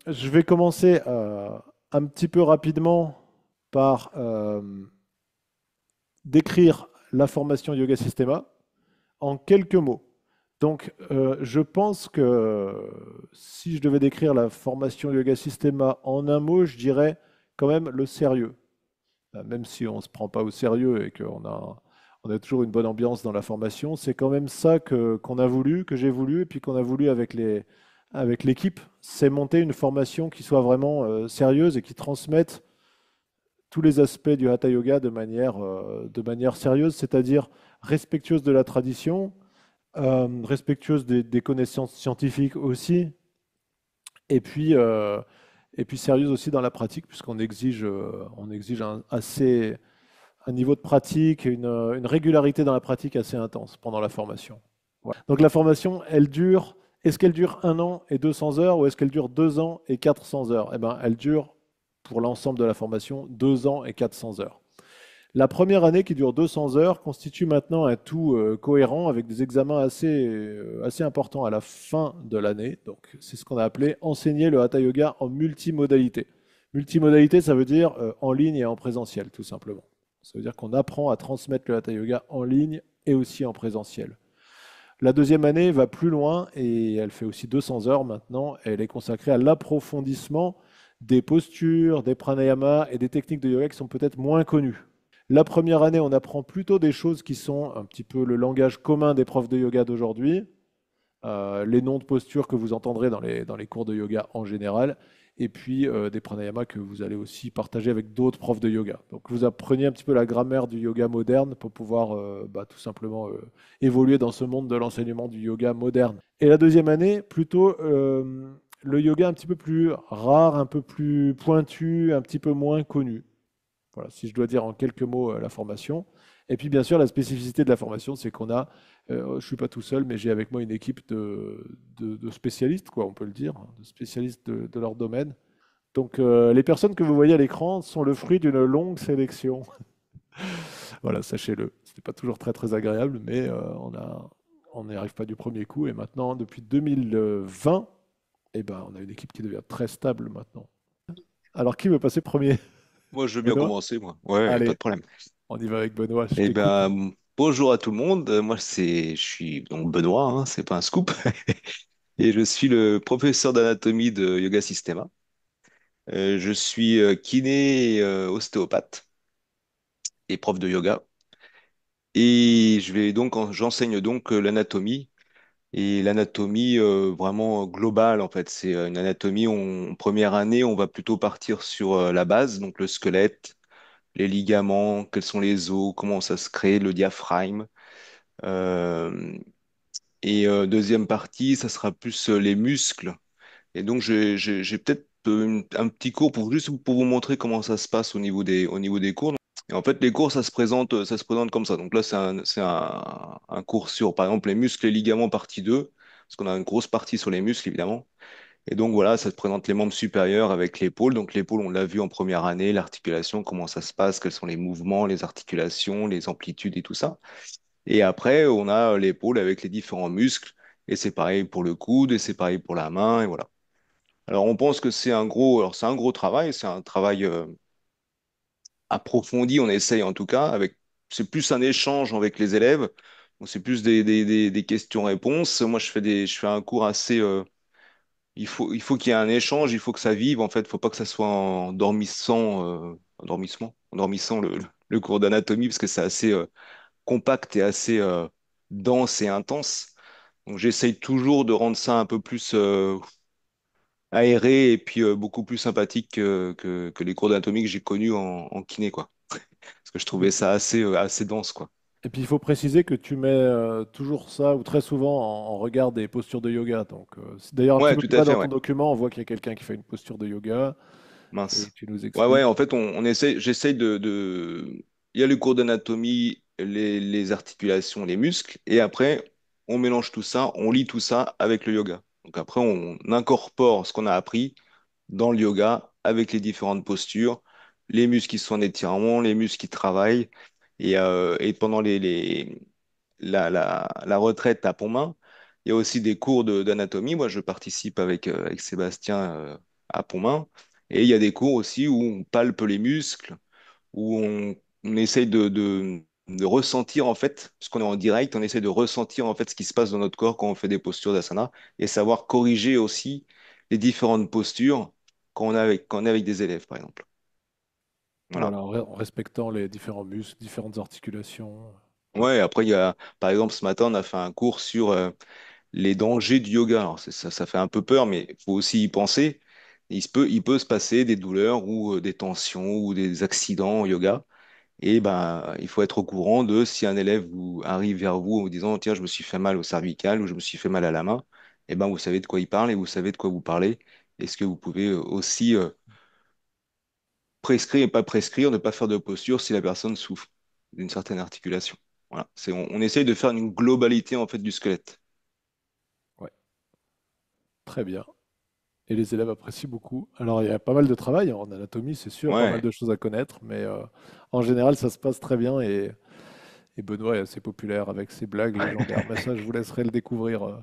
je vais commencer un petit peu rapidement par décrire la formation Yoga Systema en quelques mots. Donc, je pense que si je devais décrire la formation Yoga Systema en un mot, je dirais quand même le sérieux. Même si on ne se prend pas au sérieux et on a toujours une bonne ambiance dans la formation, c'est quand même ça qu'on a voulu, que j'ai voulu, et puis qu'on a voulu avec l'équipe, c'est monter une formation qui soit vraiment sérieuse et qui transmette tous les aspects du Hatha Yoga de manière sérieuse, c'est-à-dire respectueuse de la tradition, respectueuse des connaissances scientifiques aussi, et puis, euh, et puis sérieuse aussi dans la pratique, puisqu'on exige un niveau de pratique, une régularité dans la pratique assez intense pendant la formation. Voilà. Donc la formation, est-ce qu'elle dure 1 an et 200 heures ou est-ce qu'elle dure 2 ans et 400 heures? Eh bien, elle dure pour l'ensemble de la formation 2 ans et 400 heures. La première année qui dure 200 heures constitue maintenant un tout cohérent avec des examens assez importants à la fin de l'année. Donc, c'est ce qu'on a appelé enseigner le Hatha Yoga en multimodalité. Multimodalité, ça veut dire en ligne et en présentiel, tout simplement. Ça veut dire qu'on apprend à transmettre le Hatha Yoga en ligne et aussi en présentiel. La deuxième année va plus loin et elle fait aussi 200 heures maintenant. Elle est consacrée à l'approfondissement des postures, des pranayamas et des techniques de yoga qui sont peut-être moins connues. La première année, on apprend plutôt des choses qui sont un petit peu le langage commun des profs de yoga d'aujourd'hui, les noms de postures que vous entendrez dans les cours de yoga en général, et puis des pranayamas que vous allez aussi partager avec d'autres profs de yoga. Donc vous apprenez un petit peu la grammaire du yoga moderne pour pouvoir tout simplement évoluer dans ce monde de l'enseignement du yoga moderne. Et la deuxième année, plutôt le yoga un petit peu plus rare, un peu plus pointu, un petit peu moins connu. Voilà, si je dois dire en quelques mots la formation. Et puis bien sûr, la spécificité de la formation, c'est je ne suis pas tout seul, mais j'ai avec moi une équipe de spécialistes, quoi, on peut le dire, hein, de spécialistes de leur domaine. Donc les personnes que vous voyez à l'écran sont le fruit d'une longue sélection. Voilà, sachez-le. Ce n'est pas toujours très très agréable, mais on n'y arrive pas du premier coup. Et maintenant, depuis 2020, eh ben, on a une équipe qui devient très stable maintenant. Alors, qui veut passer premier? Moi, je veux bien Benoît? commencer, moi. Ouais, pas Allez, de problème. on y va avec Benoît, je Eh t'écoute. ben, bonjour à tout le monde. Moi, je suis donc Benoît, hein, c'est pas un scoop. Et je suis le professeur d'anatomie de Yoga Systema. Je suis kiné et ostéopathe et prof de yoga. Et j'enseigne donc l'anatomie. Et l'anatomie vraiment globale, en fait. C'est une anatomie, en première année, on va plutôt partir sur la base, donc le squelette, les ligaments, quels sont les os, comment ça se crée, le diaphragme. Euh, Deuxième partie, ça sera plus les muscles. Et donc, j'ai peut-être un petit cours juste pour vous montrer comment ça se passe au niveau des cours. Et en fait, les cours, ça se présente comme ça. Donc là, c'est un cours sur, par exemple, les muscles et ligaments partie 2 parce qu'on a une grosse partie sur les muscles, évidemment. Et donc voilà, ça te présente les membres supérieurs avec l'épaule. Donc l'épaule, on l'a vu en première année, l'articulation, comment ça se passe, quels sont les mouvements, les articulations, les amplitudes et tout ça. Et après, on a l'épaule avec les différents muscles. Et c'est pareil pour le coude, et c'est pareil pour la main, et voilà. Alors on pense que c'est un gros travail, c'est un travail approfondi, on essaye en tout cas, c'est plus un échange avec les élèves. Donc c'est plus des questions-réponses. Moi, je fais un cours assez, il faut qu'il y ait un échange, il faut que ça vive. En fait, il faut pas que ça soit endormissant le cours d'anatomie parce que c'est assez compact et assez dense et intense. Donc, j'essaye toujours de rendre ça un peu plus aéré et puis beaucoup plus sympathique que les cours d'anatomie que j'ai connus en kiné, quoi. Parce que je trouvais ça assez dense, quoi. Et puis il faut préciser que tu mets toujours ça, ou très souvent, en regard des postures de yoga. Donc, d'ailleurs, un petit Ouais, peu tout plus à bas fait, dans ton ouais. document, on voit qu'il y a quelqu'un qui fait une posture de yoga et Mince. tu nous Ouais, ouais, en expliques. fait, j'essaye Il y a le cours d'anatomie, les articulations, les muscles, et après, on mélange tout ça, on lit tout ça avec le yoga. Donc après, on incorpore ce qu'on a appris dans le yoga avec les différentes postures, les muscles qui sont en étirement, les muscles qui travaillent, et pendant la retraite à Pontmain, il y a aussi des cours d'anatomie. Moi, je participe avec Sébastien. à Pontmain. Et il y a des cours aussi où on palpe les muscles, où on essaye de ressentir en fait, puisqu'on est en direct, on essaye de ressentir en fait ce qui se passe dans notre corps quand on fait des postures d'asana et savoir corriger aussi les différentes postures quand on est avec des élèves, par exemple. Voilà. Voilà, en respectant les différents muscles, différentes articulations. Ouais, après, il y a, par exemple, ce matin, on a fait un cours sur les dangers du yoga. Alors, ça fait un peu peur, mais il faut aussi y penser. Il peut se passer des douleurs ou des tensions ou des accidents au yoga. Et ben, il faut être au courant de si un élève arrive vers vous en vous disant, tiens, je me suis fait mal au cervical ou je me suis fait mal à la main. Et ben, vous savez de quoi il parle et vous savez de quoi vous parlez. Est-ce que vous pouvez aussi prescrire et pas prescrire, ne pas faire de posture si la personne souffre d'une certaine articulation. Voilà. On essaye de faire une globalité en fait du squelette. Ouais, très bien. Et les élèves apprécient beaucoup. Alors, il y a pas mal de travail en anatomie, c'est sûr, pas mal Ouais. de choses à connaître, mais en général, ça se passe très bien et Benoît est assez populaire avec ses blagues légendaires. Mais ça, je vous laisserai le découvrir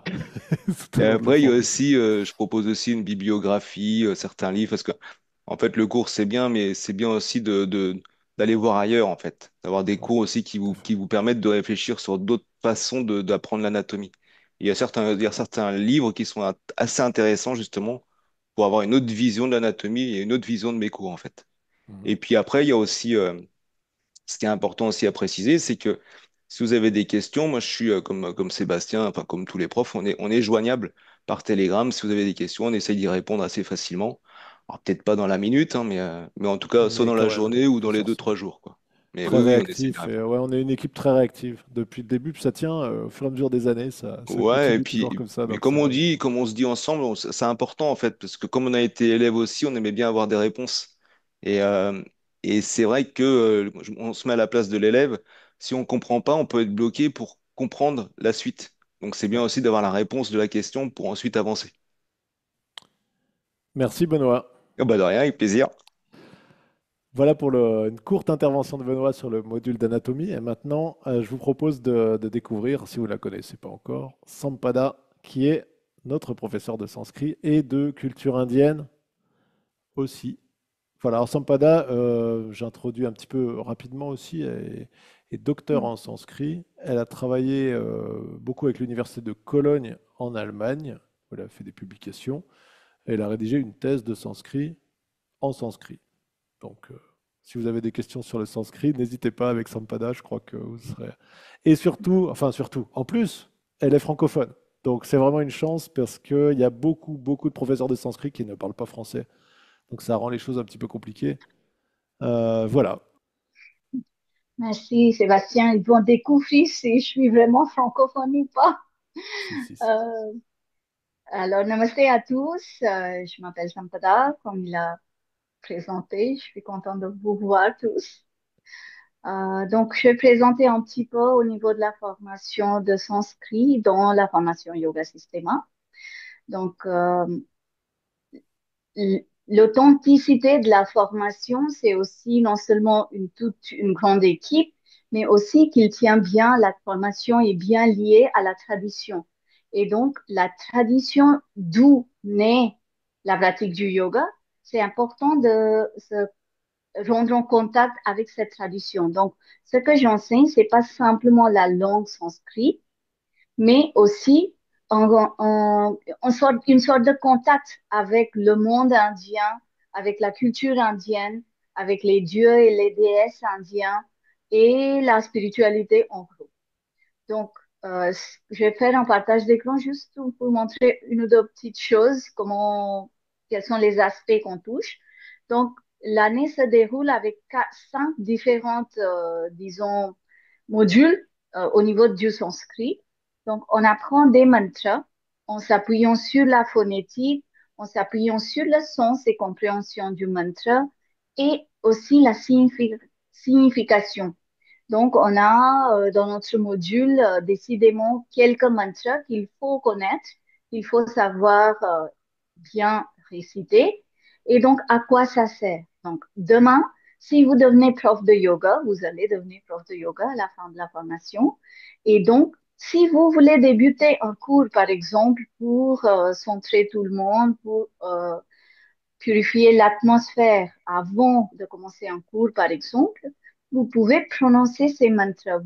tout Et au long de la après, il y a formation. aussi, je propose aussi une bibliographie, certains livres, parce que en fait, le cours c'est bien, mais c'est bien aussi d'aller voir ailleurs en fait, d'avoir des Ouais, cours aussi tout à fait. qui vous permettent de réfléchir sur d'autres façons d'apprendre l'anatomie. Il y a certains livres qui sont assez intéressants justement pour avoir une autre vision de l'anatomie et une autre vision de mes cours en fait. Mhm. Et puis après, il y a aussi ce qui est important aussi à préciser, c'est que si vous avez des questions, moi je suis comme Sébastien, enfin comme tous les profs, on est joignable par Telegram. Si vous avez des questions, on essaye d'y répondre assez facilement. Alors peut-être pas dans la minute, hein, mais en tout cas, soit Mais dans quand la même, journée ou dans les plusieurs deux, semaines. trois jours, quoi. Mais Très oui, oui, on essaie d'y réactif. Et répondre. ouais, on est une équipe très réactive depuis le début, puis ça tient au fur et à mesure des années, ça Ouais, continue toujours comme ça, mais donc ça. comme on se dit ensemble, c'est important en fait, parce que comme on a été élève aussi, on aimait bien avoir des réponses. Et, euh, et c'est vrai que on se met à la place de l'élève. Si on comprend pas, on peut être bloqué pour comprendre la suite. Donc c'est bien Ouais. aussi d'avoir la réponse de la question pour ensuite avancer. Merci Benoît. Ah bah de rien, avec plaisir. Voilà pour une courte intervention de Benoît sur le module d'anatomie. Et maintenant, je vous propose de découvrir, si vous ne la connaissez pas encore, Sampada, qui est notre professeur de sanskrit et de culture indienne aussi. Voilà, alors Sampada, j'introduis un petit peu rapidement aussi, est docteur en sanskrit. Elle a travaillé beaucoup avec l'université de Cologne en Allemagne. Elle a fait des publications. Elle a rédigé une thèse de sanskrit en sanskrit. Donc, si vous avez des questions sur le sanskrit, n'hésitez pas avec Sampada, je crois que vous serez. Et surtout, enfin surtout, en plus, elle est francophone. Donc, c'est vraiment une chance parce qu'il y a beaucoup, beaucoup de professeurs de sanskrit qui ne parlent pas français. Donc, ça rend les choses un petit peu compliquées. Voilà. Merci Sébastien. Ils vont découvrir si je suis vraiment francophone ou pas. Si, si, si. Euh, alors, namaste à tous. Je m'appelle Sampada, comme il a présenté. Je suis contente de vous voir tous. Donc, je vais présenter un petit peu au niveau de la formation de Sanskrit dans la formation Yoga Systema. Donc, l'authenticité de la formation, c'est aussi non seulement toute une grande équipe, mais aussi qu'il tient bien, la formation est bien liée à la tradition. Et donc, la tradition d'où naît la pratique du yoga, c'est important de se rendre en contact avec cette tradition. Donc, ce que j'enseigne, c'est pas simplement la langue sanskrit, mais aussi une sorte de contact avec le monde indien, avec la culture indienne, avec les dieux et les déesses indiens et la spiritualité en gros. Donc, je vais faire un partage d'écran juste pour vous montrer une ou deux petites choses, quels sont les aspects qu'on touche. Donc, l'année se déroule avec cinq différentes, disons, modules au niveau du sanskrit. Donc, on apprend des mantras en s'appuyant sur la phonétique, en s'appuyant sur le sens et compréhension du mantra et aussi la signification. Donc, on a dans notre module décidément quelques mantras qu'il faut connaître, qu'il faut savoir bien réciter. Et donc, à quoi ça sert? Donc, demain, si vous devenez prof de yoga, vous allez devenir prof de yoga à la fin de la formation. Et donc, si vous voulez débuter un cours, par exemple, pour centrer tout le monde, pour purifier l'atmosphère avant de commencer un cours, par exemple, vous pouvez prononcer ces mantras, euh,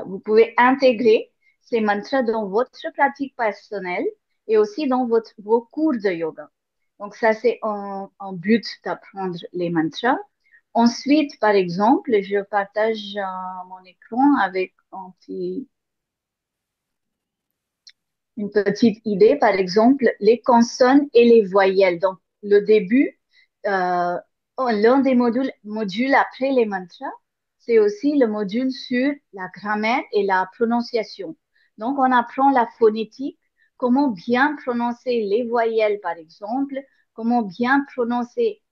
vous pouvez intégrer ces mantras dans votre pratique personnelle et aussi dans vos cours de yoga. Donc ça, c'est un but d'apprendre les mantras. Ensuite, par exemple, je partage mon écran avec une petite idée, par exemple, les consonnes et les voyelles. Donc, le début, euh, l'un des modules après les mantras, c'est aussi le module sur la grammaire et la prononciation. Donc, on apprend la phonétique, comment bien prononcer les voyelles, par exemple, comment bien prononcer,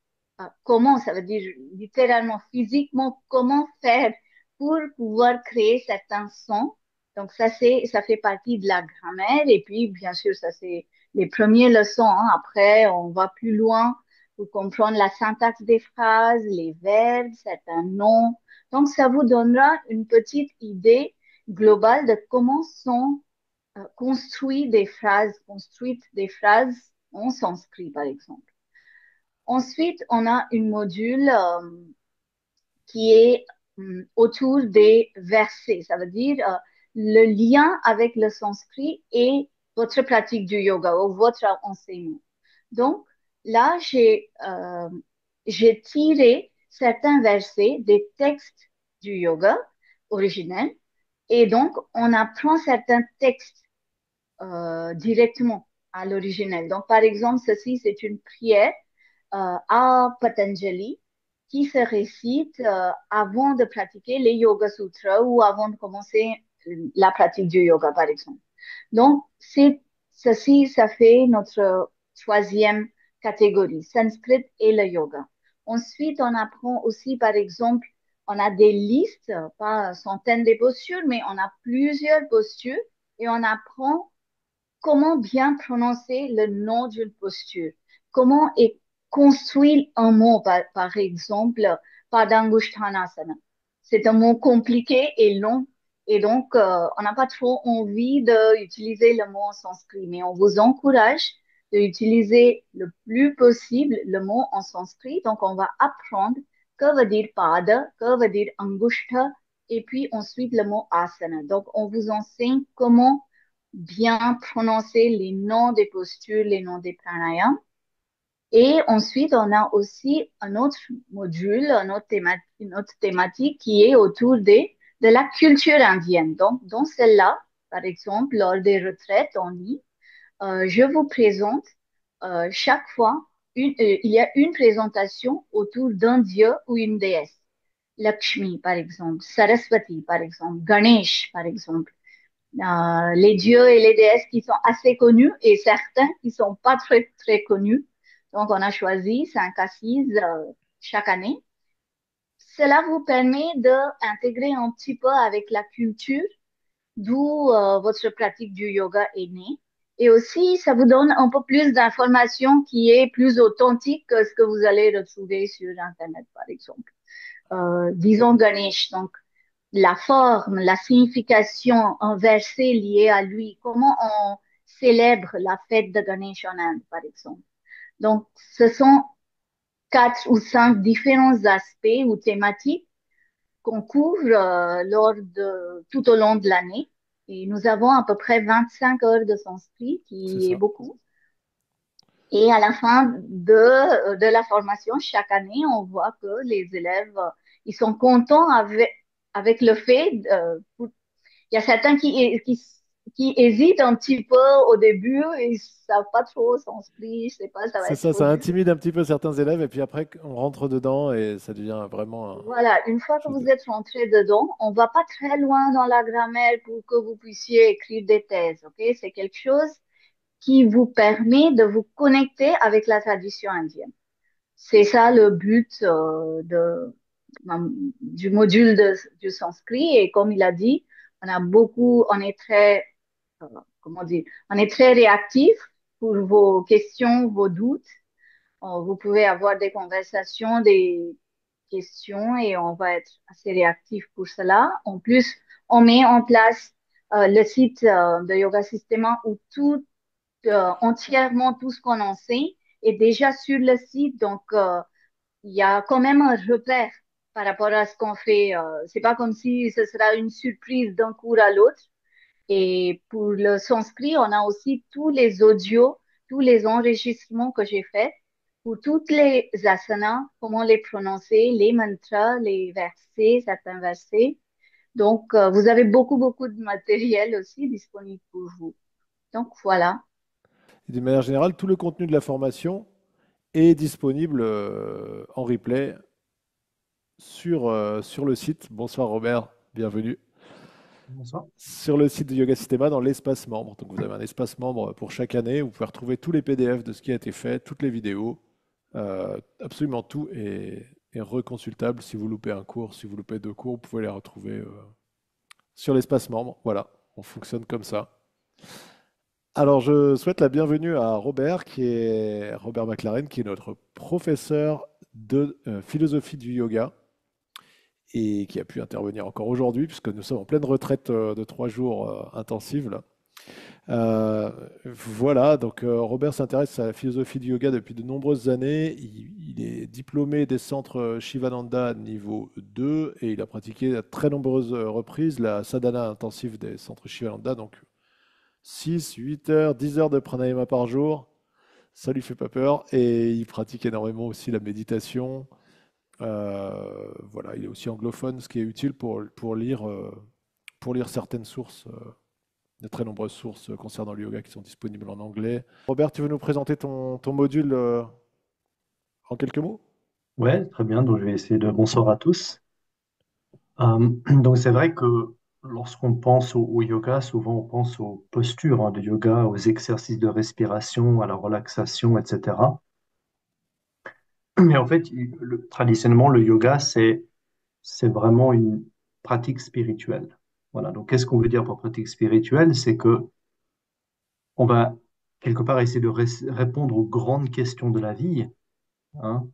comment, ça veut dire littéralement, physiquement, comment faire pour pouvoir créer certains sons. Donc ça fait partie de la grammaire. Et puis, bien sûr, ça, c'est les premières leçons, hein. Après, on va plus loin pour comprendre la syntaxe des phrases, les verbes, certains noms. Donc, ça vous donnera une petite idée globale de comment sont construites des phrases en sanskrit, par exemple. Ensuite, on a une module qui est autour des versets. Ça veut dire le lien avec le sanskrit et votre pratique du yoga ou votre enseignement. Donc, là, j'ai tiré certains versets des textes du yoga originel et donc on apprend certains textes directement à l'originel. Donc, par exemple, ceci, c'est une prière à Patanjali qui se récite avant de pratiquer les Yoga Sutras ou avant de commencer la pratique du yoga, par exemple. Donc, ceci, ça fait notre troisième catégorie, Sanskrit et le yoga. Ensuite, on apprend aussi, par exemple, on a des listes, pas centaines de postures, mais on a plusieurs postures et on apprend comment bien prononcer le nom d'une posture, comment est construit un mot, par exemple, Padangushthanasana. C'est un mot compliqué et long, et donc on n'a pas trop envie d'utiliser le mot en sanskrit, mais on vous encourage d'utiliser le plus possible le mot en sanskrit. Donc, on va apprendre que veut dire pada, que veut dire angushta, et puis ensuite le mot asana. Donc, on vous enseigne comment bien prononcer les noms des postures, les noms des pranayams. Et ensuite, on a aussi un autre module, une autre thématique qui est autour de la culture indienne. Donc, dans celle-là, par exemple, lors des retraites en ligne, je vous présente chaque fois, il y a une présentation autour d'un dieu ou une déesse. Lakshmi, par exemple, Saraswati, par exemple, Ganesh, par exemple, les dieux et les déesses qui sont assez connus et certains qui sont pas très, très connus. Donc, on a choisi 5 à 6 chaque année. Cela vous permet d'intégrer un petit peu avec la culture d'où votre pratique du yoga est née. Et aussi, ça vous donne un peu plus d'informations qui est plus authentique que ce que vous allez retrouver sur Internet, par exemple. Disons Ganesh, donc la forme, la signification, un verset lié à lui, comment on célèbre la fête de Ganesh en Inde, par exemple. Donc, ce sont 4 ou 5 différents aspects ou thématiques qu'on couvre tout au long de l'année. Et nous avons à peu près 25 heures de sanskrit, C'est qui est ça. beaucoup. Et à la fin de la formation, chaque année, on voit que les élèves, ils sont contents avec le fait, il y a certains qui hésitent un petit peu au début, ils savent pas trop sanskrit, je sais pas, ça va C'est être ça, trop ça dur. intimide un petit peu certains élèves, et puis après, on rentre dedans et ça devient vraiment Voilà, une fois que chose vous de... êtes rentré dedans, on va pas très loin dans la grammaire pour que vous puissiez écrire des thèses, ok? C'est quelque chose qui vous permet de vous connecter avec la tradition indienne. C'est ça le but du module du sanskrit. Et comme il a dit, on est très, comment dire, on est très réactif pour vos questions, vos doutes. Vous pouvez avoir des conversations, des questions et on va être assez réactif pour cela. En plus, on met en place le site de Yoga Systema où entièrement tout ce qu'on enseigne est déjà sur le site. Donc, il y a quand même un repère par rapport à ce qu'on fait. C'est pas comme si ce sera une surprise d'un cours à l'autre. Et pour le sanskrit, on a aussi tous les audios, tous les enregistrements que j'ai faits pour toutes les asanas, comment les prononcer, les mantras, les versets, certains versets. Donc, vous avez beaucoup, beaucoup de matériel aussi disponible pour vous. Donc, voilà. Et d'une manière générale, tout le contenu de la formation est disponible en replay sur le site. Bonsoir Robert, bienvenue. Bonsoir. Sur le site de Yoga Systema dans l'espace membre. Donc vous avez un espace membre pour chaque année. Vous pouvez retrouver tous les PDF de ce qui a été fait, toutes les vidéos. Absolument tout est reconsultable. Si vous loupez un cours, si vous loupez deux cours, vous pouvez les retrouver sur l'espace membre. Voilà, on fonctionne comme ça. Alors je souhaite la bienvenue à Robert, qui est Robert McLaren, qui est notre professeur de philosophie du yoga et qui a pu intervenir encore aujourd'hui, puisque nous sommes en pleine retraite de 3 jours intensive là. Voilà, donc Robert s'intéresse à la philosophie du yoga depuis de nombreuses années. Il est diplômé des centres Shivananda niveau 2 et il a pratiqué à très nombreuses reprises la sadhana intensive des centres Shivananda, donc 6, 8 heures, 10 heures de pranayama par jour. Ça lui fait pas peur et il pratique énormément aussi la méditation. Voilà, il est aussi anglophone, ce qui est utile pour lire certaines sources, de très nombreuses sources concernant le yoga qui sont disponibles en anglais. Robert, tu veux nous présenter ton module en quelques mots? Ouais, très bien. Donc, je vais essayer de bonsoir à tous. Donc, c'est vrai que lorsqu'on pense au yoga, souvent on pense aux postures de yoga, aux exercices de respiration, à la relaxation, etc. Mais en fait, traditionnellement, le yoga, c'est vraiment une pratique spirituelle. Voilà. Donc, qu'est-ce qu'on veut dire par pratique spirituelle? C'est que on va quelque part essayer de répondre aux grandes questions de la vie, hein.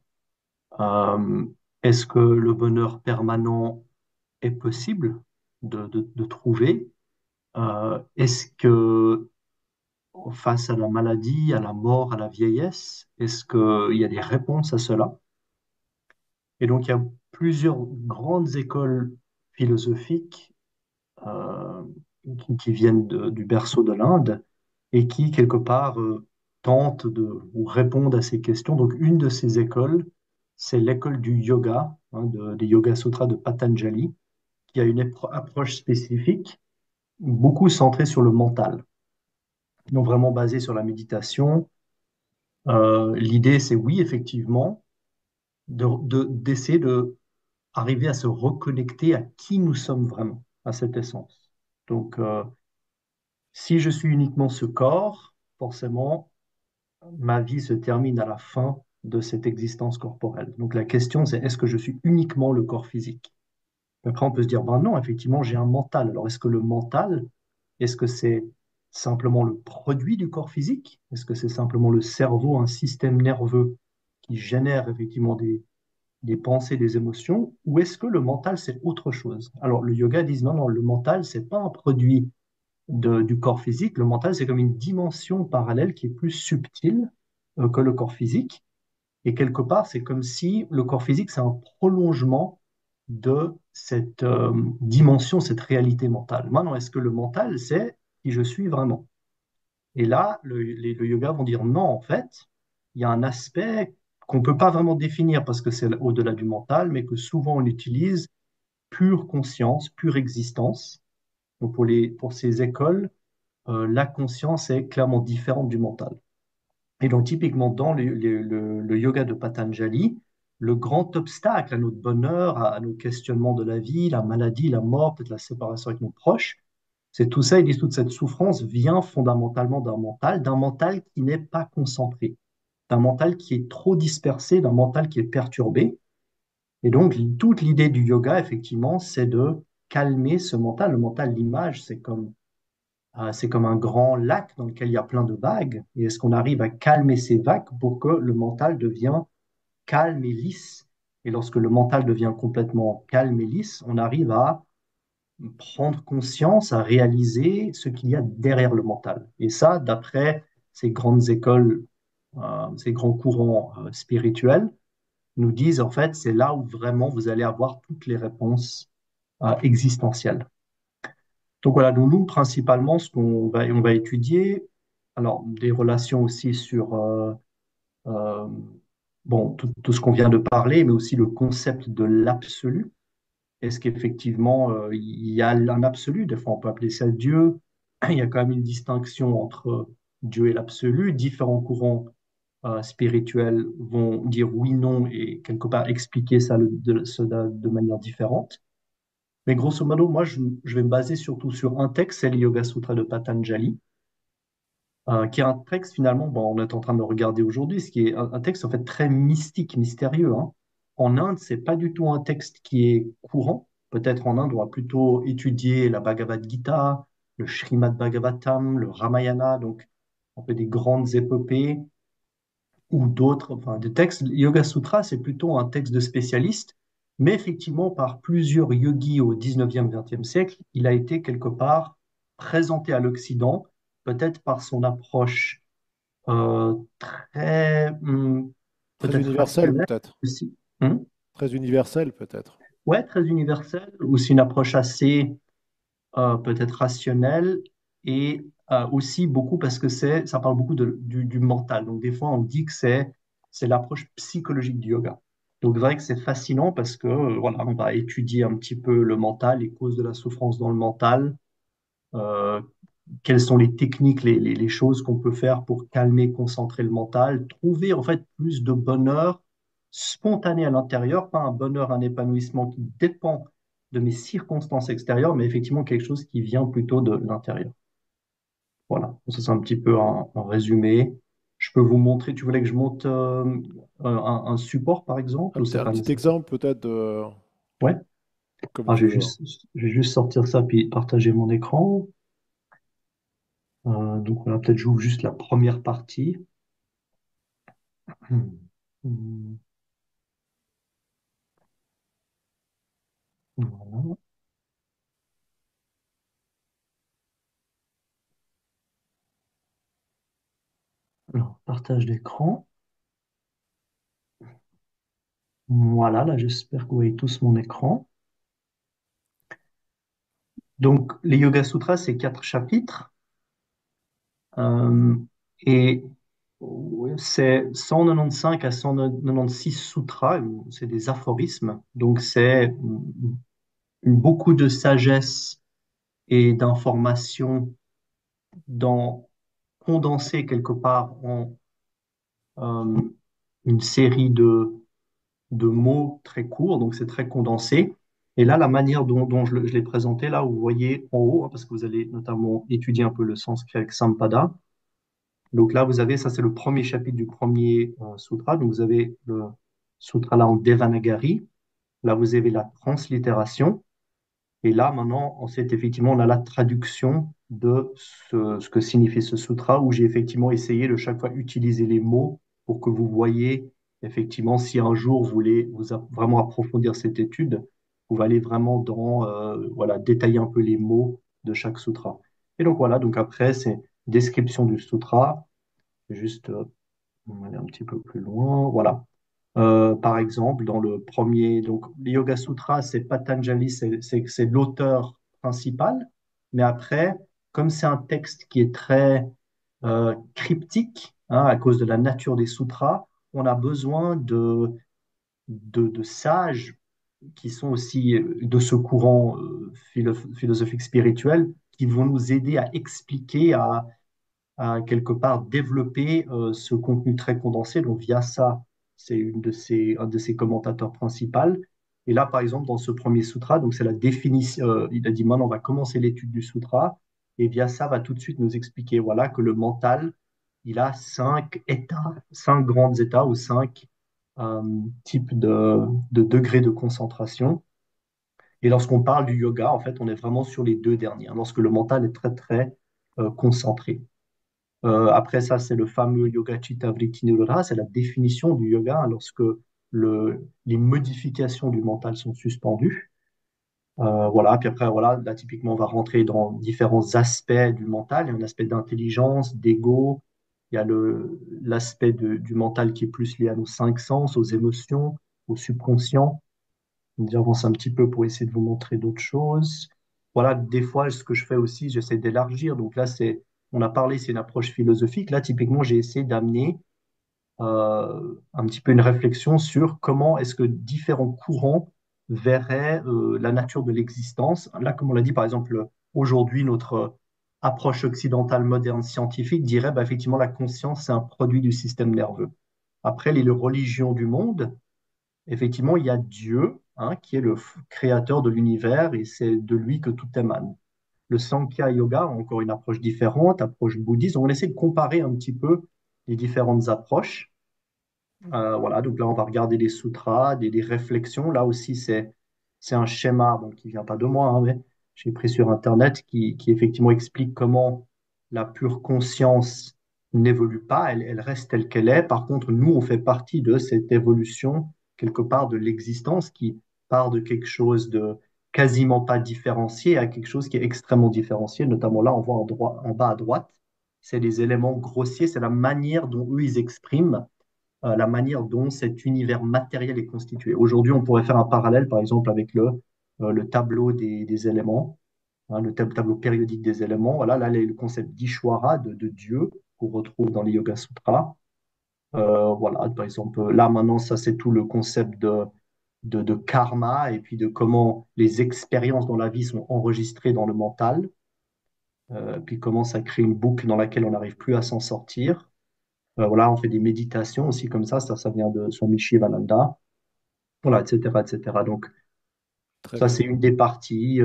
Euh, Est-ce que le bonheur permanent est possible de trouver? Est-ce que face à la maladie, à la mort, à la vieillesse, est-ce qu'il y a des réponses à cela? Et donc, il y a plusieurs grandes écoles philosophiques euh, qui viennent du berceau de l'Inde et qui, quelque part, tentent ou répondent à ces questions. Donc, une de ces écoles, c'est l'école du yoga, des Yoga Sutras de Patanjali, qui a une approche spécifique, beaucoup centrée sur le mental, donc vraiment basée sur la méditation. L'idée, c'est oui, effectivement, d'essayer de arriver à se reconnecter à qui nous sommes vraiment, à cette essence. Donc, si je suis uniquement ce corps, forcément, ma vie se termine à la fin de cette existence corporelle. Donc, la question, c'est est-ce que je suis uniquement le corps physique? Après, on peut se dire, ben non, effectivement, j'ai un mental. Alors, est-ce que le mental, est-ce que c'est simplement le produit du corps physique? Est-ce que c'est simplement le cerveau, un système nerveux qui génère effectivement des pensées, des émotions? Ou est-ce que le mental, c'est autre chose? Alors, le yoga dit, non, non, le mental, c'est pas un produit du corps physique. Le mental, c'est comme une dimension parallèle qui est plus subtile que le corps physique. Et quelque part, c'est comme si le corps physique, c'est un prolongement de cette dimension, cette réalité mentale. Maintenant, est-ce que le mental, c'est qui je suis vraiment? Et là, le yoga vont dire non, en fait, il y a un aspect qu'on ne peut pas vraiment définir parce que c'est au-delà du mental, mais que souvent on utilise pure conscience, pure existence. Donc pour ces écoles, la conscience est clairement différente du mental. Et donc, typiquement, dans le yoga de Patanjali, le grand obstacle à notre bonheur, à nos questionnements de la vie, la maladie, la mort, peut-être la séparation avec nos proches, c'est tout ça, ils disent toute cette souffrance vient fondamentalement d'un mental qui n'est pas concentré, d'un mental qui est trop dispersé, d'un mental qui est perturbé. Et donc, toute l'idée du yoga, effectivement, c'est de calmer ce mental. Le mental, l'image, c'est comme un grand lac dans lequel il y a plein de vagues. Et est-ce qu'on arrive à calmer ces vagues pour que le mental devienne calme et lisse? Et lorsque le mental devient complètement calme et lisse, on arrive à prendre conscience, à réaliser ce qu'il y a derrière le mental. Et ça, d'après ces grandes écoles, ces grands courants spirituels nous disent en fait, c'est là où vraiment vous allez avoir toutes les réponses existentielles. Donc voilà, donc nous principalement, on va étudier, alors des relations aussi sur euh, bon, tout ce qu'on vient de parler, mais aussi le concept de l'absolu. Est-ce qu'effectivement, il y a un absolu? Des fois, on peut appeler ça Dieu. Il y a quand même une distinction entre Dieu et l'absolu. Différents courants spirituels vont dire oui, non, et quelque part expliquer ça de manière différente. Mais grosso modo, moi, je vais me baser surtout sur un texte, c'est le Yoga Sutra de Patanjali, qui est un texte finalement, bon, on est en train de le regarder aujourd'hui, ce qui est un texte en fait très mystique, mystérieux, hein. En Inde, c'est pas du tout un texte qui est courant. Peut-être en Inde, on va plutôt étudier la Bhagavad Gita, le Srimad Bhagavatam, le Ramayana, donc un peu des grandes épopées ou d'autres, enfin des textes. Le Yoga Sutra, c'est plutôt un texte de spécialiste, mais effectivement, par plusieurs yogis au 19e, 20e siècle, il a été quelque part présenté à l'Occident, peut-être par son approche très, Très peut-être universel, rationnelle peut-être. aussi. Hmm. Très universel, peut-être. Ouais, très universelle, aussi une approche assez peut-être rationnelle et aussi beaucoup parce que ça parle beaucoup du mental. Donc des fois, on dit que c'est l'approche psychologique du yoga. Donc c'est vrai que c'est fascinant parce que voilà, on va étudier un petit peu le mental, les causes de la souffrance dans le mental, euh, quelles sont les techniques, les choses qu'on peut faire pour calmer, concentrer le mental, trouver en fait plus de bonheur spontané à l'intérieur, pas un bonheur, un épanouissement qui dépend de mes circonstances extérieures, mais effectivement quelque chose qui vient plutôt de l'intérieur. Voilà, ça c'est un petit peu un résumé. Je peux vous montrer, tu voulais que je monte un support par exemple, ou c'est Un pas petit nécessaire? exemple, peut-être, de... Ouais. comme Ah, tu veux. je vais juste sortir ça puis partager mon écran. Donc voilà, peut-être j'ouvre juste la première partie. Hmm. Voilà. Alors, partage d'écran. Voilà, là, j'espère que vous voyez tous mon écran. Donc, les Yoga Sutras, c'est 4 chapitres. Euh, et c'est 195 à 196 sutras. C'est des aphorismes. Donc, c'est beaucoup de sagesse et d'informations dans, condensées quelque part en euh, une série de mots très courts, donc c'est très condensé. Et là, la manière dont je l'ai présenté, là, vous voyez en haut, hein, parce que vous allez notamment étudier un peu le sanskrit avec Sampada. Donc là, vous avez, ça c'est le premier chapitre du premier sutra. Donc vous avez le sutra là en Devanagari. Là, vous avez la translittération. Et là, maintenant, ensuite, effectivement, on a la traduction de ce que signifie ce sutra, où j'ai effectivement essayé de chaque fois utiliser les mots pour que vous voyez, effectivement, si un jour vous voulez vraiment approfondir cette étude, vous allez vraiment voilà, détailler un peu les mots de chaque sutra. Et donc voilà, donc après, c'est description du sutra, juste, on va aller un petit peu plus loin, voilà. Par exemple, dans le premier, donc le Yoga Sutra, c'est Patanjali, c'est l'auteur principal, mais après, comme c'est un texte qui est très cryptique, hein, à cause de la nature des sutras, on a besoin de sages qui sont aussi de ce courant philosophique spirituel qui vont nous aider à expliquer, à quelque part développer ce contenu très condensé. Donc, via ça, c'est un de ses commentateurs principaux. Et là, par exemple, dans ce premier sutra, donc c'est la définition, il a dit, maintenant, on va commencer l'étude du sutra. Et via ça, va tout de suite nous expliquer, voilà, que le mental, il a 5 états, 5 grands états ou 5 types de degrés de concentration. Et lorsqu'on parle du yoga, en fait, on est vraiment sur les deux derniers, hein, lorsque le mental est très, très concentré. Après ça, c'est le fameux Yoga Chitta Vritti Nirodha, c'est la définition du yoga hein, lorsque les modifications du mental sont suspendues. Voilà, puis après, voilà, là, typiquement, on va rentrer dans différents aspects du mental. Il y a un aspect d'intelligence, d'ego, Il y a l'aspect du mental qui est plus lié à nos cinq sens, aux émotions, au subconscient. Donc, j'avance un petit peu pour essayer de vous montrer d'autres choses. Voilà, des fois, ce que je fais aussi, j'essaie d'élargir. Donc là, on a parlé, c'est une approche philosophique. Là, typiquement, j'ai essayé d'amener un petit peu une réflexion sur comment est-ce que différents courants verraient la nature de l'existence. Là, comme on l'a dit, par exemple, aujourd'hui, notre approche occidentale moderne scientifique dirait bah, effectivement la conscience, c'est un produit du système nerveux. Après, les religions du monde, effectivement, il y a Dieu, hein, qui est le créateur de l'univers et c'est de lui que tout émane. Le Sankhya Yoga a encore une approche différente, approche bouddhiste. Donc, on essaie de comparer un petit peu les différentes approches. Voilà, donc là, on va regarder des sutras, des réflexions. Là aussi, c'est un schéma bon, qui vient pas de moi, hein, mais j'ai pris sur Internet qui effectivement explique comment la pure conscience n'évolue pas, elle reste telle qu'elle est. Par contre, nous, on fait partie de cette évolution, quelque part, de l'existence qui part de quelque chose de quasiment pas différencié à quelque chose qui est extrêmement différencié. Notamment là, on voit en bas à droite, c'est les éléments grossiers, c'est la manière dont eux, ils expriment la manière dont cet univers matériel est constitué. Aujourd'hui, on pourrait faire un parallèle, par exemple, avec le tableau des éléments, hein, le tableau périodique des éléments. Voilà, là, le concept d'Ishwara, de Dieu, qu'on retrouve dans les Yoga Sutras. Voilà, par exemple, là, maintenant, ça, c'est tout le concept de karma et puis de comment les expériences dans la vie sont enregistrées dans le mental, puis comment ça crée une boucle dans laquelle on n'arrive plus à s'en sortir. Voilà, on fait des méditations aussi comme ça vient de Swami Shivananda, voilà, etc., etc. Donc, Très ça, bien. c'est une des parties.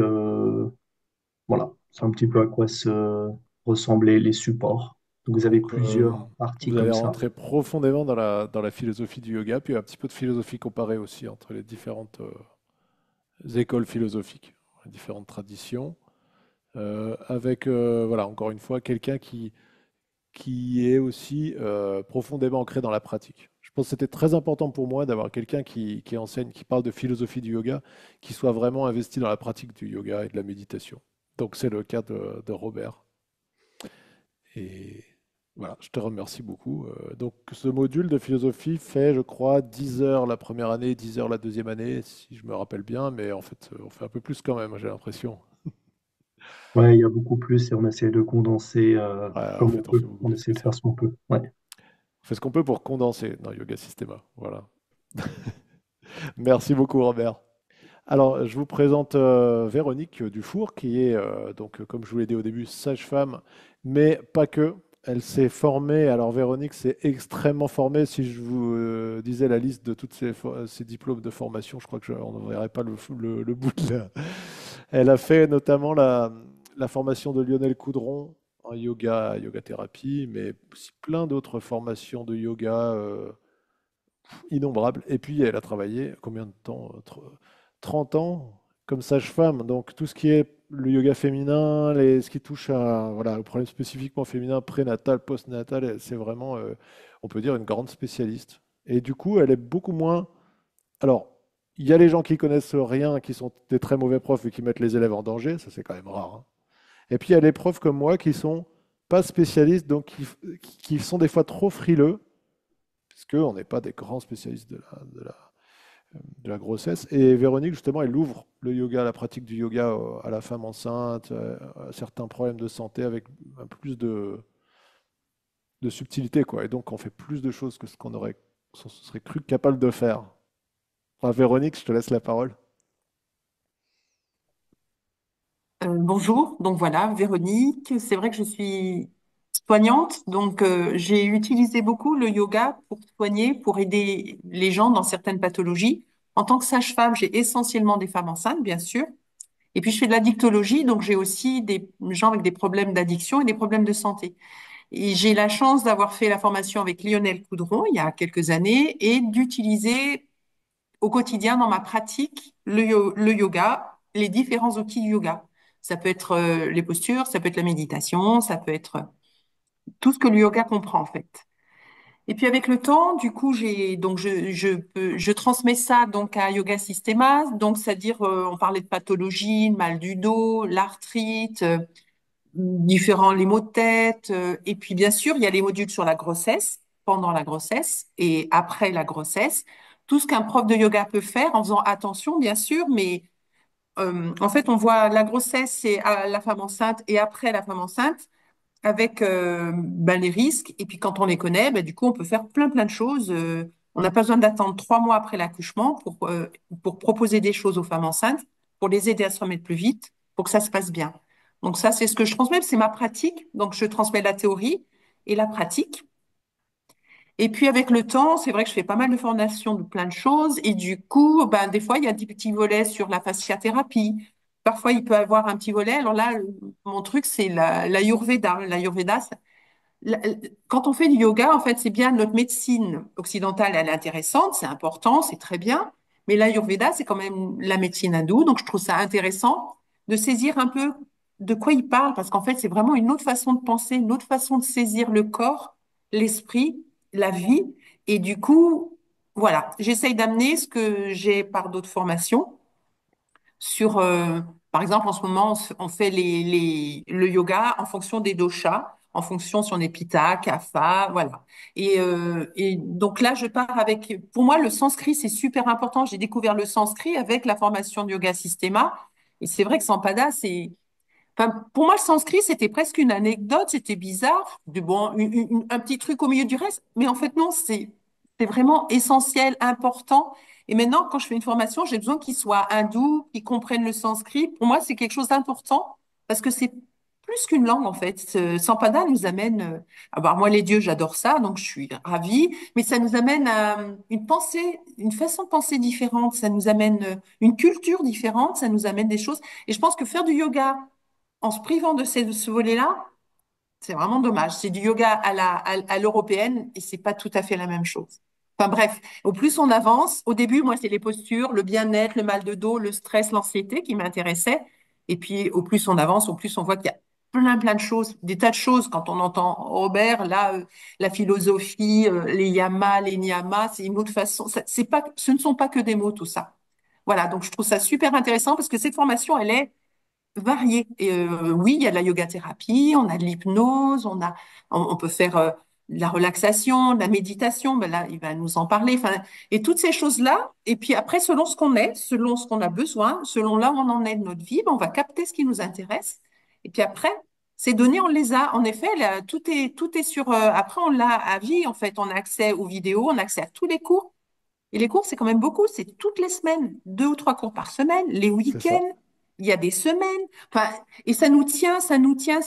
Voilà, c'est un petit peu à quoi se ressemblaient les supports. Donc, vous avez Donc, plusieurs parties vous allez comme ça. rentrer profondément dans la philosophie du yoga, puis un petit peu de philosophie comparée aussi entre les différentes écoles philosophiques, les différentes traditions, avec, voilà, encore une fois, quelqu'un qui est aussi profondément ancré dans la pratique. Je pense que c'était très important pour moi d'avoir quelqu'un qui enseigne, qui parle de philosophie du yoga, qui soit vraiment investi dans la pratique du yoga et de la méditation. Donc c'est le cas de Robert. Et voilà, je te remercie beaucoup. Donc ce module de philosophie fait, je crois, 10 heures la première année, 10 heures la deuxième année, si je me rappelle bien, mais en fait, on fait un peu plus quand même, j'ai l'impression. Ouais, il y a beaucoup plus et on essaie de condenser Ouais, en comme on fait, on fait peut. beaucoup On plus essaie que de ça. faire ce qu'on peut. Ouais. On fait ce qu'on peut pour condenser dans Yoga Systema. Voilà. Merci beaucoup, Robert. Alors, je vous présente Véronique Dufour, qui est, donc, comme je vous l'ai dit au début, sage-femme, mais pas que. Elle s'est formée. Alors, Véronique s'est extrêmement formée. Si je vous disais la liste de tous ses diplômes de formation, je crois on ne verrait pas le bout de la. Elle a fait notamment la formation de Lionel Coudron en yoga thérapie, mais aussi plein d'autres formations de yoga innombrables. Et puis, elle a travaillé combien de temps? 30 ans comme sage-femme. Donc, tout ce qui est le yoga féminin, ce qui touche à voilà, au problème spécifiquement féminin, prénatal, postnatal, c'est vraiment, on peut dire, une grande spécialiste. Et du coup, elle est beaucoup moins. Alors, il y a les gens qui connaissent rien, qui sont des très mauvais profs et qui mettent les élèves en danger, ça c'est quand même rare, hein. Et puis il y a les profs comme moi qui sont pas spécialistes, donc qui sont des fois trop frileux, puisqu'on n'est pas des grands spécialistes de la grossesse. Et Véronique, justement, elle ouvre le yoga, la pratique du yoga à la femme enceinte, à certains problèmes de santé avec un peu plus de subtilité, quoi. Et donc, on fait plus de choses que ce se serait cru capable de faire. Enfin, Véronique, je te laisse la parole. Bonjour, donc voilà, Véronique. C'est vrai que je suis soignante, donc j'ai utilisé beaucoup le yoga pour soigner, pour aider les gens dans certaines pathologies. En tant que sage-femme, j'ai essentiellement des femmes enceintes, bien sûr. Et puis je fais de la dictologie, donc j'ai aussi des gens avec des problèmes d'addiction et des problèmes de santé. Et j'ai la chance d'avoir fait la formation avec Lionel Coudron il y a quelques années et d'utiliser au quotidien dans ma pratique le yoga, les différents outils du yoga. Ça peut être les postures, ça peut être la méditation, ça peut être tout ce que le yoga comprend en fait. Et puis avec le temps, du coup, je transmets ça donc à Yoga Systema, donc c'est-à-dire on parlait de pathologie, le mal du dos, l'arthrite, différents, les maux de tête, et puis bien sûr, il y a les modules sur la grossesse, pendant la grossesse et après la grossesse. Tout ce qu'un prof de yoga peut faire en faisant attention, bien sûr, mais en fait, on voit la grossesse, c'est à la femme enceinte et après la femme enceinte avec ben, les risques. Et puis quand on les connaît, ben, du coup, on peut faire plein de choses. On n'a pas besoin d'attendre 3 mois après l'accouchement pour proposer des choses aux femmes enceintes, pour les aider à se remettre plus vite, pour que ça se passe bien. Donc ça, c'est ce que je transmets, c'est ma pratique. Donc je transmets la théorie et la pratique. Et puis avec le temps, c'est vrai que je fais pas mal de formations de plein de choses. Et du coup, ben, des fois, il y a des petits volets sur la fasciathérapie. Parfois, il peut y avoir un petit volet. Alors là, mon truc, c'est l'Ayurveda. L'Ayurveda, la- quand on fait du yoga, en fait, c'est bien notre médecine occidentale, elle est intéressante, c'est important, c'est très bien. Mais l'Ayurveda, c'est quand même la médecine hindoue. Donc, je trouve ça intéressant de saisir un peu de quoi il parle, parce qu'en fait, c'est vraiment une autre façon de penser, une autre façon de saisir le corps, l'esprit, la vie. Et du coup, voilà, j'essaye d'amener ce que j'ai par d'autres formations sur, par exemple, en ce moment, on fait le yoga en fonction des doshas, en fonction si on est Pitta, Kapha, voilà. Et donc là, je pars avec, pour moi, le sanskrit, c'est super important. J'ai découvert le sanskrit avec la formation de Yoga Systema. Et c'est vrai que Sampada, enfin, pour moi, le sanskrit, c'était presque une anecdote, c'était bizarre, bon, un petit truc au milieu du reste, mais en fait, non, c'est vraiment essentiel, important. Et maintenant, quand je fais une formation, j'ai besoin qu'ils soient hindous, qu'ils comprennent le sanskrit. Pour moi, c'est quelque chose d'important parce que c'est plus qu'une langue, en fait. Sampada nous amène, alors moi, les dieux, j'adore ça, donc je suis ravie, mais ça nous amène à une pensée, une façon de penser différente, ça nous amène une culture différente, ça nous amène des choses. Et je pense que faire du yoga, en se privant de ce volet-là, c'est vraiment dommage. C'est du yoga à l'européenne et c'est pas tout à fait la même chose. Enfin bref, au plus on avance, au début, moi, c'est les postures, le bien-être, le mal de dos, le stress, l'anxiété qui m'intéressaient. Et puis, au plus on avance, au plus on voit qu'il y a plein de choses, des tas de choses. Quand on entend Robert, là, la philosophie, les yamas, les niyamas, c'est une autre façon. C'est pas, ce ne sont pas que des mots, tout ça. Voilà, donc je trouve ça super intéressant parce que cette formation, elle est varié. Et oui, il y a de la yoga thérapie, on a de l'hypnose, on peut faire de la relaxation, de la méditation. Ben là, il va nous en parler. Enfin, et toutes ces choses-là. Et puis après, selon ce qu'on est, selon ce qu'on a besoin, selon là où on en est de notre vie, ben, on va capter ce qui nous intéresse. Et puis après, ces données, on les a. En effet, là, tout est sur. Après, on l'a à vie. En fait, on a accès aux vidéos, on a accès à tous les cours. Et les cours, c'est quand même beaucoup, c'est toutes les semaines, 2 ou 3 cours par semaine, les C'est ça. week-ends, il y a des semaines. Enfin, et ça nous tient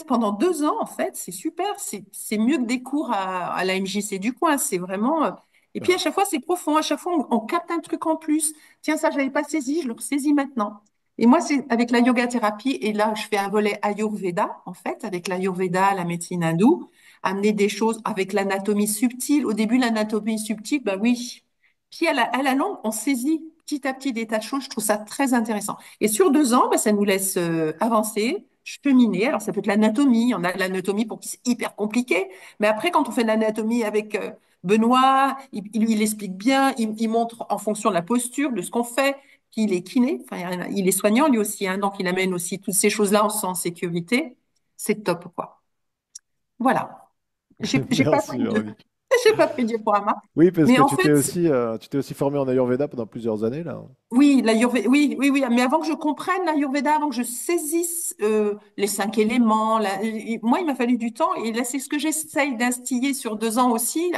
pendant 2 ans, en fait, c'est super, c'est mieux que des cours à la MJC du coin, c'est vraiment. Et puis à Ouais. chaque fois, c'est profond, à chaque fois, on capte un truc en plus. Tiens, ça, je l'avais pas saisi, je le saisis maintenant. Et moi, c'est avec la yoga thérapie, et là, je fais un volet Ayurveda, en fait, avec l'Ayurveda, la médecine hindoue, amener des choses avec l'anatomie subtile. Au début, l'anatomie subtile, bah oui. Puis à la longue, on saisit petit à petit des tas de choses. Je trouve ça très intéressant. Et sur 2 ans, bah, ça nous laisse avancer, cheminer. Alors, ça peut être l'anatomie. On a de l'anatomie pour qui c'est hyper compliqué. Mais après, quand on fait de l'anatomie avec Benoît, il explique bien, il montre en fonction de la posture, de ce qu'on fait, qu'il est kiné. Enfin, il est soignant lui aussi, hein, donc il amène aussi toutes ces choses-là, on se sent en sécurité. C'est top, quoi. Voilà. J'ai pas Merci, pris de, Véronique. j'ai pas pris de diaporama. Oui, parce Mais que en fait, tu t'es aussi formé en Ayurveda pendant plusieurs années, là. oui, l'Ayurveda, oui, oui, oui, mais avant que je comprenne l'Ayurveda, avant que je saisisse les 5 éléments, moi, il m'a fallu du temps, et là, c'est ce que j'essaye d'instiller sur 2 ans aussi,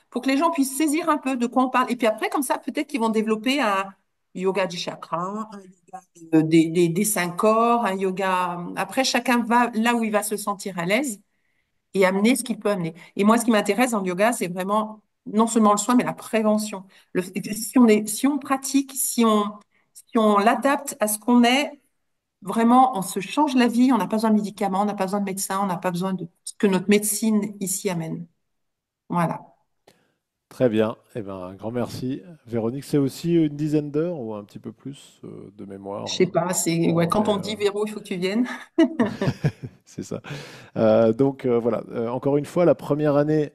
pour que les gens puissent saisir un peu de quoi on parle. Et puis après, comme ça, peut-être qu'ils vont développer un yoga du chakra, un yoga des 5 corps, un yoga. Après, chacun va là où il va se sentir à l'aise et amener ce qu'il peut amener. Et moi, ce qui m'intéresse dans le yoga, c'est vraiment non seulement le soin, mais la prévention. Si on pratique, si on l'adapte à ce qu'on est, vraiment, on se change la vie, on n'a pas besoin de médicaments, on n'a pas besoin de médecins, on n'a pas besoin de ce que notre médecine ici amène. Voilà. Très bien. Eh ben, un grand merci. Véronique, c'est aussi une dizaine d'heures ou un petit peu plus de Je mémoire. sais pas, ouais, Mais, quand on me dit Véro, il faut que tu viennes. c'est ça. Donc voilà, encore une fois, la première année,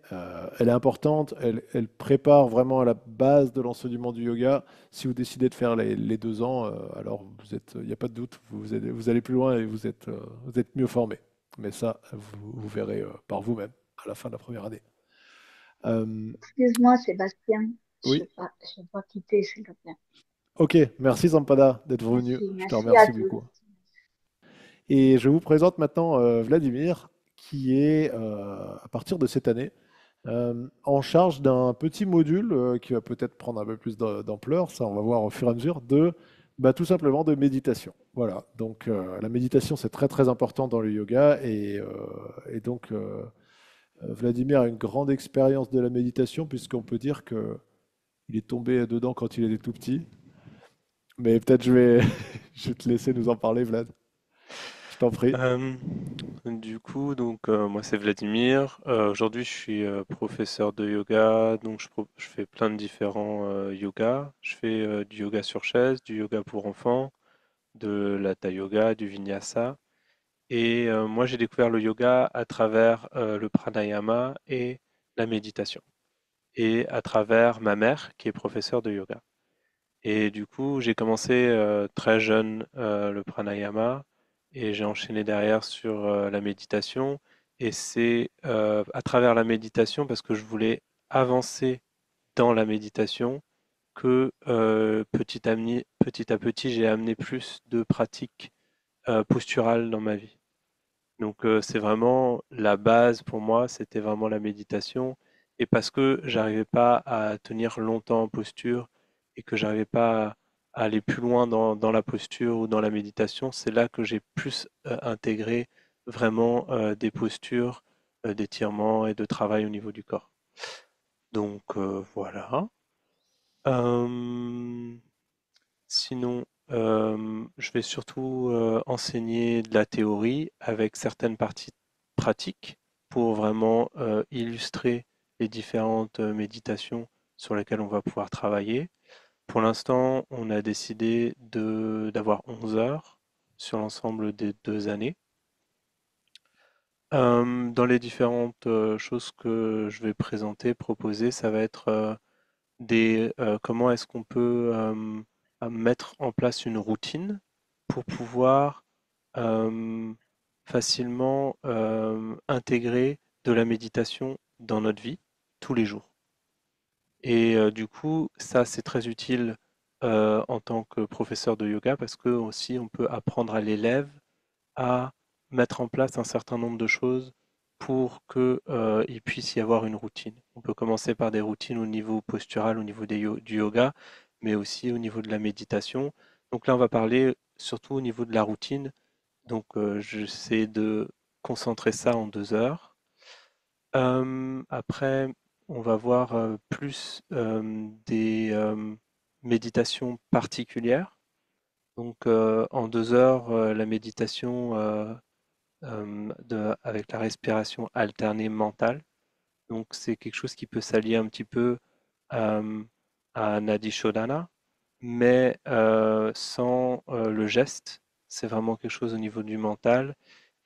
elle est importante, elle prépare vraiment à la base de l'enseignement du yoga. Si vous décidez de faire les 2 ans, alors il n'y a pas de doute, vous allez plus loin et vous êtes mieux formé. Mais ça, vous verrez par vous-même à la fin de la première année. Euh, Excuse-moi, Sébastien, oui, je dois quitter, s'il te plaît. ok, merci Zampada d'être venu. Merci, Je te merci à remercie tous. beaucoup. Et je vous présente maintenant Vladimir, qui est, à partir de cette année, en charge d'un petit module qui va peut-être prendre un peu plus d'ampleur, ça on va voir au fur et à mesure, tout simplement de méditation. Voilà, donc la méditation c'est très très important dans le yoga et donc Vladimir a une grande expérience de la méditation puisqu'on peut dire que il est tombé dedans quand il était tout petit. Mais peut-être je vais te laisser nous en parler, Vlad. Je t'en prie. Euh, moi c'est Vladimir. Aujourd'hui je suis professeur de yoga, donc je fais plein de différents yogas. Je fais du yoga sur chaise, du yoga pour enfants, de l'hatha yoga, du vinyasa. Et moi j'ai découvert le yoga à travers le pranayama et la méditation. Et à travers ma mère qui est professeure de yoga. Et du coup, j'ai commencé très jeune le pranayama et j'ai enchaîné derrière sur la méditation. Et c'est à travers la méditation, parce que je voulais avancer dans la méditation, que petit à petit, j'ai amené plus de pratiques posturales dans ma vie. Donc c'est vraiment la base pour moi, c'était vraiment la méditation. Et parce que j'arrivais pas à tenir longtemps en posture et que j'arrivais pas à aller plus loin dans la posture ou dans la méditation, c'est là que j'ai plus intégré vraiment des postures, d'étirement et de travail au niveau du corps. Donc voilà. Euh, Sinon, je vais surtout enseigner de la théorie avec certaines parties pratiques pour vraiment illustrer les différentes méditations sur lesquelles on va pouvoir travailler. Pour l'instant, on a décidé d'avoir 11 heures sur l'ensemble des 2 années. Dans les différentes choses que je vais présenter, proposer, ça va être comment est-ce qu'on peut mettre en place une routine pour pouvoir euh, facilement intégrer de la méditation dans notre vie tous les jours. Et du coup, ça c'est très utile en tant que professeur de yoga parce que aussi on peut apprendre à l'élève à mettre en place un certain nombre de choses pour que, il puisse y avoir une routine. On peut commencer par des routines au niveau postural, au niveau du yoga, mais aussi au niveau de la méditation. Donc là, on va parler surtout au niveau de la routine. Donc, j'essaie de concentrer ça en 2 heures. Après, on va voir plus des méditations particulières. Donc, en 2 heures, la méditation avec la respiration alternée mentale. Donc, c'est quelque chose qui peut s'allier un petit peu euh, à Nadi Shodhana, mais sans le geste. C'est vraiment quelque chose au niveau du mental.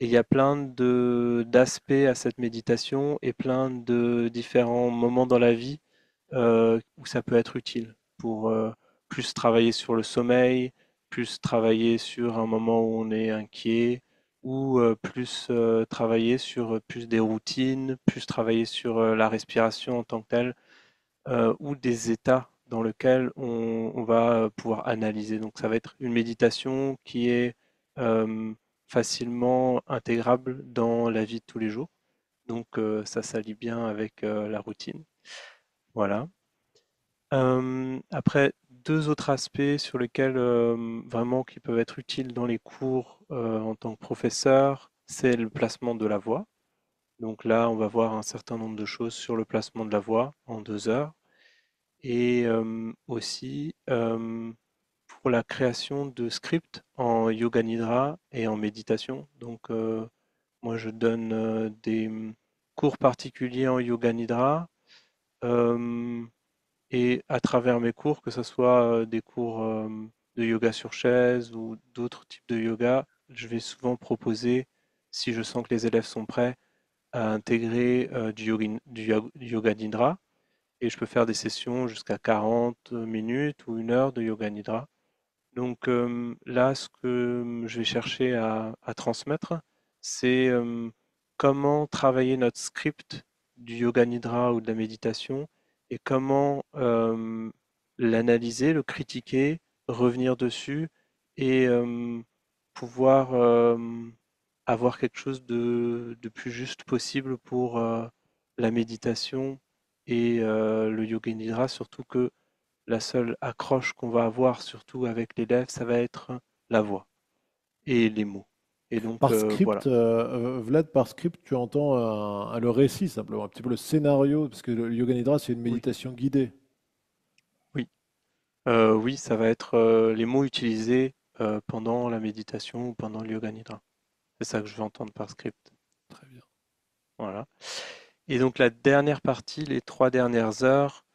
Et il y a plein d'aspects à cette méditation et plein de différents moments dans la vie où ça peut être utile pour plus travailler sur le sommeil, plus travailler sur un moment où on est inquiet, ou plus travailler sur plus des routines, plus travailler sur la respiration en tant que telle, ou des états dans lesquels on va pouvoir analyser. Donc ça va être une méditation qui est euh, facilement intégrable dans la vie de tous les jours. Donc ça s'allie bien avec la routine. Voilà. Après, deux autres aspects sur lesquels vraiment qui peuvent être utiles dans les cours en tant que professeur, c'est le placement de la voix. Donc là, on va voir un certain nombre de choses sur le placement de la voix en 2 heures. Et aussi pour la création de scripts en yoga nidra et en méditation. Donc moi, je donne des cours particuliers en yoga nidra. euh, et à travers mes cours, que ce soit des cours de yoga sur chaise ou d'autres types de yoga, je vais souvent proposer, si je sens que les élèves sont prêts, à intégrer du yoga nidra. Et je peux faire des sessions jusqu'à 40 minutes ou 1 heure de yoga nidra. Donc là, ce que je vais chercher à transmettre, c'est comment travailler notre script du yoga nidra ou de la méditation et comment l'analyser, le critiquer, revenir dessus et pouvoir avoir quelque chose de plus juste possible pour la méditation et le yoga nidra, surtout que la seule accroche qu'on va avoir, surtout avec l'élève, ça va être la voix et les mots. Et donc, Par voilà. script, Vlad, par script, tu entends le récit simplement, un petit peu le scénario, parce que le Yoga Nidra, c'est une Oui, méditation guidée. oui. Oui, ça va être les mots utilisés pendant la méditation ou pendant le yoga nidra. C'est ça que je veux entendre par script. Très bien. Voilà. Et donc la dernière partie, les 3 dernières heures,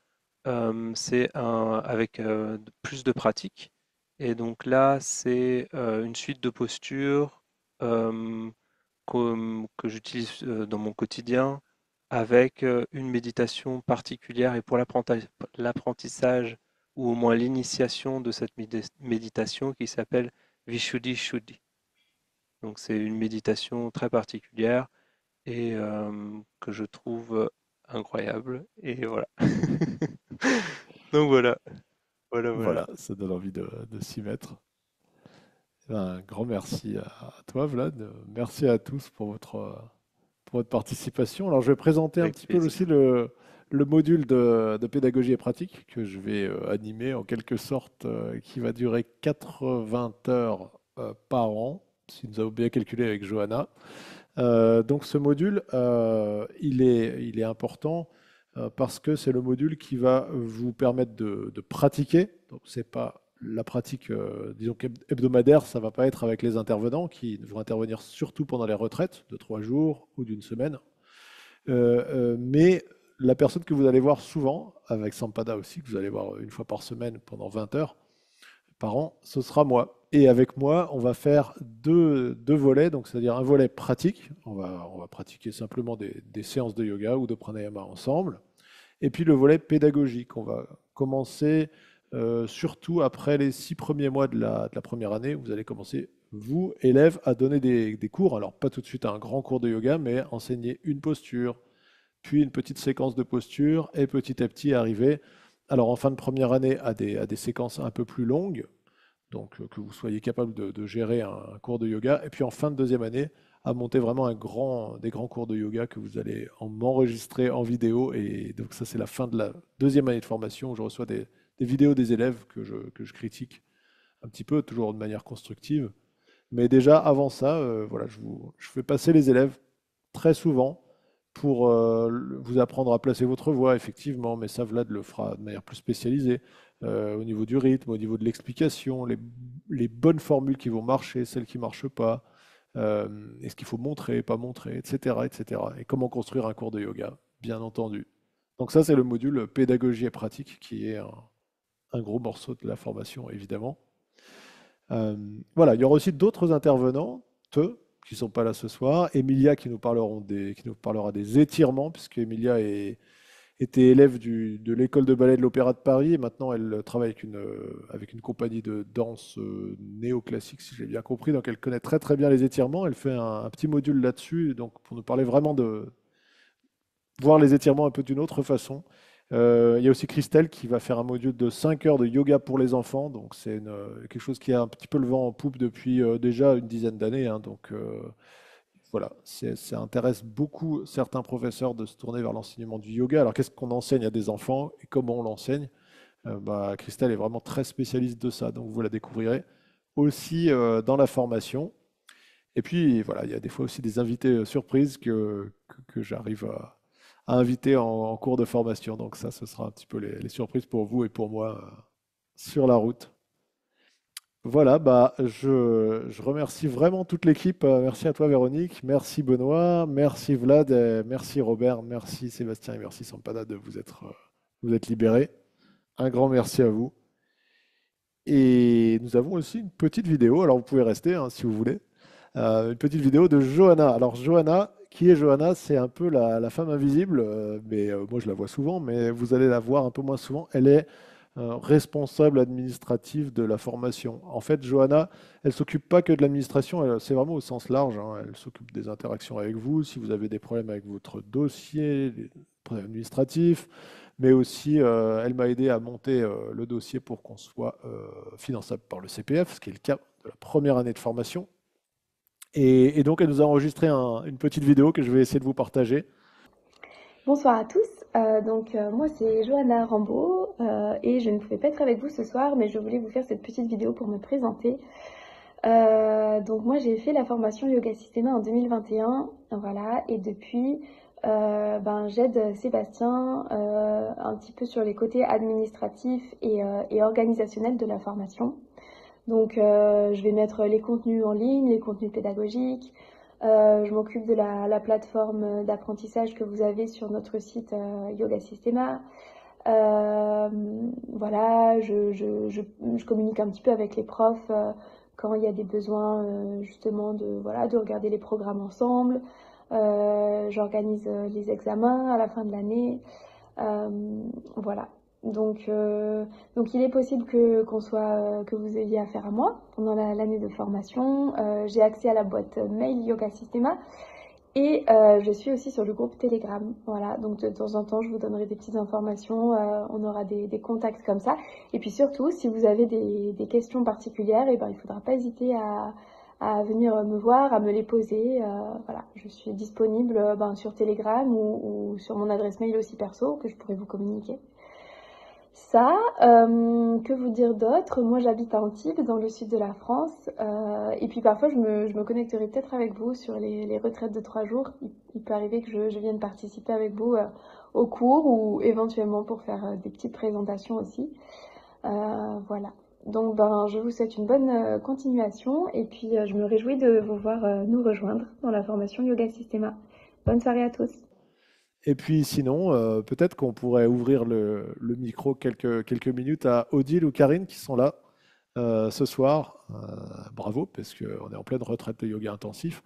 c'est avec plus de pratique. Et donc là, c'est une suite de postures euh, que j'utilise dans mon quotidien avec une méditation particulière. Et pour l'apprentissage ou au moins l'initiation de cette méditation qui s'appelle Vishuddhi Shuddhi. Donc c'est une méditation très particulière et que je trouve incroyable. Et voilà. Donc voilà, voilà, voilà. Voilà, ça donne envie de s'y mettre. Eh ben, un grand merci à toi, Vlad. Merci à tous pour votre participation. Alors, je vais présenter un Avec petit peu aussi plaisir. le module de pédagogie et pratique que je vais animer en quelque sorte, qui va durer 80 heures par an, si nous avons bien calculé avec Johanna. Donc, ce module, il est important parce que c'est le module qui va vous permettre de pratiquer. Donc, c'est pas la pratique, disons hebdomadaire, ça va pas être avec les intervenants qui vont intervenir surtout pendant les retraites de 3 jours ou d'une semaine. Mais la personne que vous allez voir souvent, avec Sampada aussi, que vous allez voir une fois par semaine pendant 20 heures par an, ce sera moi. Et avec moi, on va faire deux volets, donc c'est-à-dire un volet pratique, on va pratiquer simplement des séances de yoga ou de pranayama ensemble, et puis le volet pédagogique, on va commencer surtout après les 6 premiers mois de la première année, vous allez commencer, vous, élèves, à donner des cours. Alors, pas tout de suite un grand cours de yoga, mais enseigner une posture, puis une petite séquence de postures, et petit à petit arriver, alors en fin de première année, à des séquences un peu plus longues, donc que vous soyez capable de gérer un cours de yoga, et puis en fin de deuxième année, à monter vraiment des grands cours de yoga que vous allez enregistrer en vidéo. Et donc ça, c'est la fin de la deuxième année de formation où je reçois des vidéos des élèves que je critique un petit peu, toujours de manière constructive. Mais déjà, avant ça, voilà, je fais passer les élèves très souvent pour vous apprendre à placer votre voix, effectivement, mais ça, Vlad le fera de manière plus spécialisée, au niveau du rythme, au niveau de l'explication, les bonnes formules qui vont marcher, celles qui ne marchent pas, est-ce qu'il faut montrer, pas montrer, etc., etc. Et comment construire un cours de yoga, bien entendu. Donc ça, c'est le module pédagogie et pratique qui est un gros morceau de la formation, évidemment. Voilà, il y aura aussi d'autres intervenants, qui ne sont pas là ce soir. Emilia qui nous parlera des étirements, puisque Emilia était élève de l'école de ballet de l'Opéra de Paris, et maintenant elle travaille avec une compagnie de danse néoclassique, si j'ai bien compris, donc elle connaît très très bien les étirements. Elle fait un petit module là-dessus, donc pour nous parler vraiment de voir les étirements un peu d'une autre façon. Il y a aussi Christelle qui va faire un module de 5 heures de yoga pour les enfants. Donc c'est quelque chose qui a un petit peu le vent en poupe depuis déjà une dizaine d'années, hein. Donc voilà, ça intéresse beaucoup certains professeurs de se tourner vers l'enseignement du yoga. Alors qu'est-ce qu'on enseigne à des enfants et comment on l'enseigne? Christelle est vraiment très spécialiste de ça, donc vous la découvrirez aussi dans la formation. Et puis voilà, il y a des fois aussi des invités surprises que j'arrive à inviter en cours de formation. Donc ça, ce sera un petit peu les surprises pour vous et pour moi sur la route. Voilà, je remercie vraiment toute l'équipe. Merci à toi, Véronique. Merci, Benoît. Merci, Vlad. Merci, Robert. Merci, Sébastien. Et merci, Sampada, de vous être libérés. Un grand merci à vous. Et nous avons aussi une petite vidéo. Alors, vous pouvez rester hein, si vous voulez. Une petite vidéo de Johanna. Alors, Johanna, qui est Johanna? C'est un peu la femme invisible, mais moi, je la vois souvent, mais vous allez la voir un peu moins souvent. Elle est responsable administrative de la formation. En fait, Johanna, elle s'occupe pas que de l'administration, c'est vraiment au sens large, hein. Elle s'occupe des interactions avec vous, si vous avez des problèmes avec votre dossier, des problèmes administratifs, mais aussi elle m'a aidé à monter le dossier pour qu'on soit finançable par le CPF, ce qui est le cas de la première année de formation. Et donc, elle nous a enregistré une petite vidéo que je vais essayer de vous partager. Bonsoir à tous. Moi c'est Johanna Rambaud et je ne pouvais pas être avec vous ce soir, mais je voulais vous faire cette petite vidéo pour me présenter. Moi j'ai fait la formation Yoga Systema en 2021, voilà, et depuis j'aide Sébastien un petit peu sur les côtés administratifs et organisationnels de la formation. Je vais mettre les contenus en ligne, les contenus pédagogiques. Je m'occupe de la plateforme d'apprentissage que vous avez sur notre site Yoga Systema. Voilà, je communique un petit peu avec les profs quand il y a des besoins justement de regarder les programmes ensemble. J'organise les examens à la fin de l'année. Voilà. Donc il est possible que vous ayez affaire à moi pendant l'année de formation. J'ai accès à la boîte mail Yoga Systema et je suis aussi sur le groupe Telegram. Voilà, donc de temps en temps je vous donnerai des petites informations, on aura des contacts comme ça. Et puis surtout, si vous avez des questions particulières, il ne faudra pas hésiter à venir me voir, à me les poser. Voilà, je suis disponible sur Telegram ou sur mon adresse mail aussi perso que je pourrais vous communiquer. Ça, que vous dire d'autre? Moi j'habite à Antibes, dans le sud de la France, et puis parfois je me connecterai peut-être avec vous sur les retraites de 3 jours. Il peut arriver que je vienne participer avec vous au cours ou éventuellement pour faire des petites présentations aussi. Voilà. Donc je vous souhaite une bonne continuation et puis je me réjouis de vous voir nous rejoindre dans la formation Yoga Systema. Bonne soirée à tous. Et puis sinon, peut-être qu'on pourrait ouvrir le micro quelques minutes à Odile ou Karine qui sont là ce soir. Bravo, parce qu'on est en pleine retraite de yoga intensif.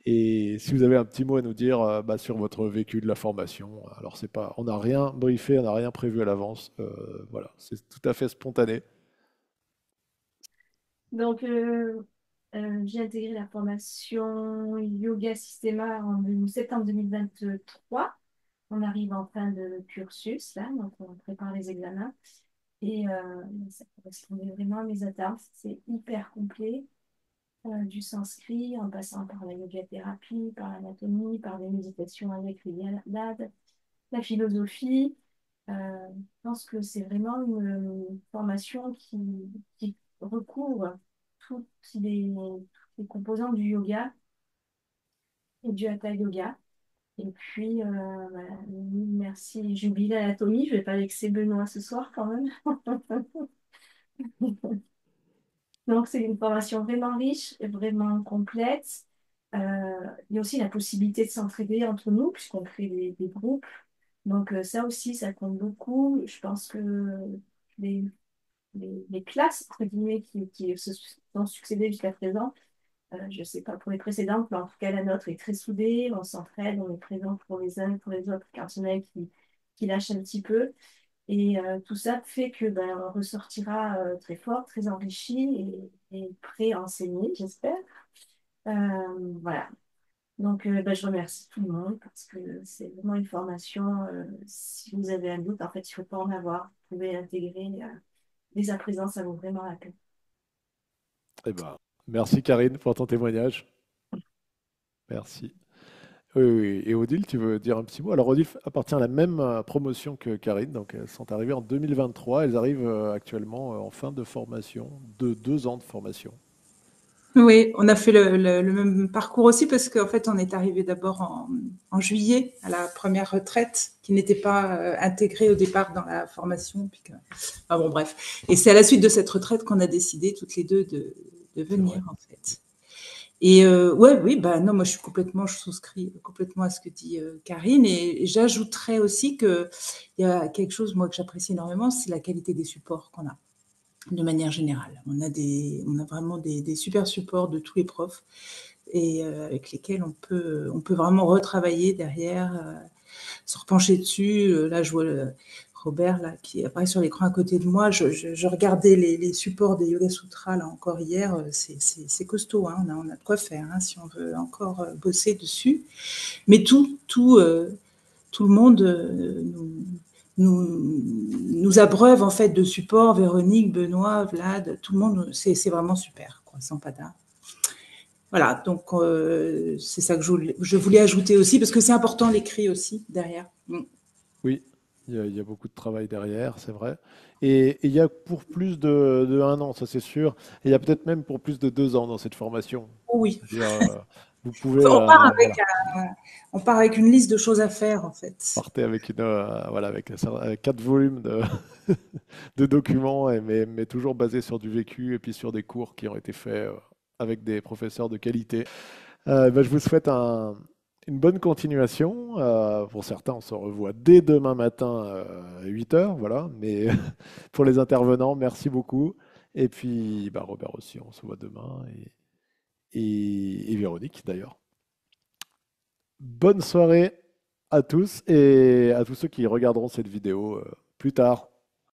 Et si vous avez un petit mot à nous dire sur votre vécu de la formation, alors c'est pas, on n'a rien briefé, on n'a rien prévu à l'avance. Voilà, c'est tout à fait spontané. Donc, j'ai intégré la formation Yoga Systema en septembre 2023. On arrive en fin de cursus, là, donc on prépare les examens. Et ça correspondait vraiment à mes attentes. C'est hyper complet, du sanskrit, en passant par la yoga thérapie, par l'anatomie, par les méditations avec les yadad, la philosophie. Je pense que c'est vraiment une formation qui recouvre toutes les composants du yoga et du hatha yoga. Et puis, merci Jubilé Anatomie. Je ne vais pas vexer Benoît ce soir quand même. Donc, c'est une formation vraiment riche et vraiment complète. Il y a aussi la possibilité de s'entraider entre nous, puisqu'on crée des groupes. Donc, ça aussi, ça compte beaucoup. Je pense que les classes, entre guillemets, qui se sont succédées jusqu'à présent, je ne sais pas pour les précédentes, mais en tout cas, la nôtre est très soudée, on s'entraide, on est présent pour les uns et pour les autres, quand il y en a qui lâchent un petit peu. Et tout ça fait que on ressortira très fort, très enrichi et prêt à enseigner, j'espère. Voilà. Donc, je remercie tout le monde parce que c'est vraiment une formation. Si vous avez un doute, en fait, il ne faut pas en avoir. Vous pouvez l'intégrer dès à présent, ça vaut vraiment la peine. Eh ben, merci Karine pour ton témoignage. Merci. Oui. Et Odile, tu veux dire un petit mot? Alors Odile appartient à la même promotion que Karine, donc elles sont arrivées en 2023, elles arrivent actuellement en fin de formation, de 2 ans de formation. Oui, on a fait le même parcours aussi parce qu'en fait, on est arrivé d'abord en juillet à la première retraite qui n'était pas intégrée au départ dans la formation. Bref. Et c'est à la suite de cette retraite qu'on a décidé toutes les deux de venir en fait. Et moi je souscris complètement à ce que dit Karine et j'ajouterais aussi qu'il y a quelque chose moi que j'apprécie énormément, c'est la qualité des supports qu'on a. De manière générale. On a vraiment des super supports de tous les profs et avec lesquels on peut vraiment retravailler derrière, se repencher dessus. Là, je vois Robert, là, qui apparaît sur l'écran à côté de moi. Je regardais les supports des Yoga Sutras là, encore hier. C'est costaud, hein. On a de quoi faire hein, si on veut encore bosser dessus. Mais tout le monde nous abreuve en fait de supports. Véronique, Benoît, Vlad, tout le monde, c'est vraiment super, quoi, Sampada. Voilà, donc c'est ça que je voulais ajouter aussi, parce que c'est important l'écrit aussi derrière. Oui, il y a beaucoup de travail derrière, c'est vrai. Et il y a pour plus de 1 an, ça c'est sûr. Et il y a peut-être même pour plus de 2 ans dans cette formation. Oh oui. C'est-à-dire, vous pouvez. On part avec une liste de choses à faire, en fait. Partez avec avec 4 volumes de documents, mais toujours basés sur du vécu et puis sur des cours qui ont été faits avec des professeurs de qualité. Je vous souhaite une bonne continuation. Pour certains, on se revoit dès demain matin à 8 h, voilà. Mais pour les intervenants, merci beaucoup. Et puis, Robert aussi, on se voit demain. Et Véronique, d'ailleurs. Bonne soirée à tous et à tous ceux qui regarderont cette vidéo plus tard.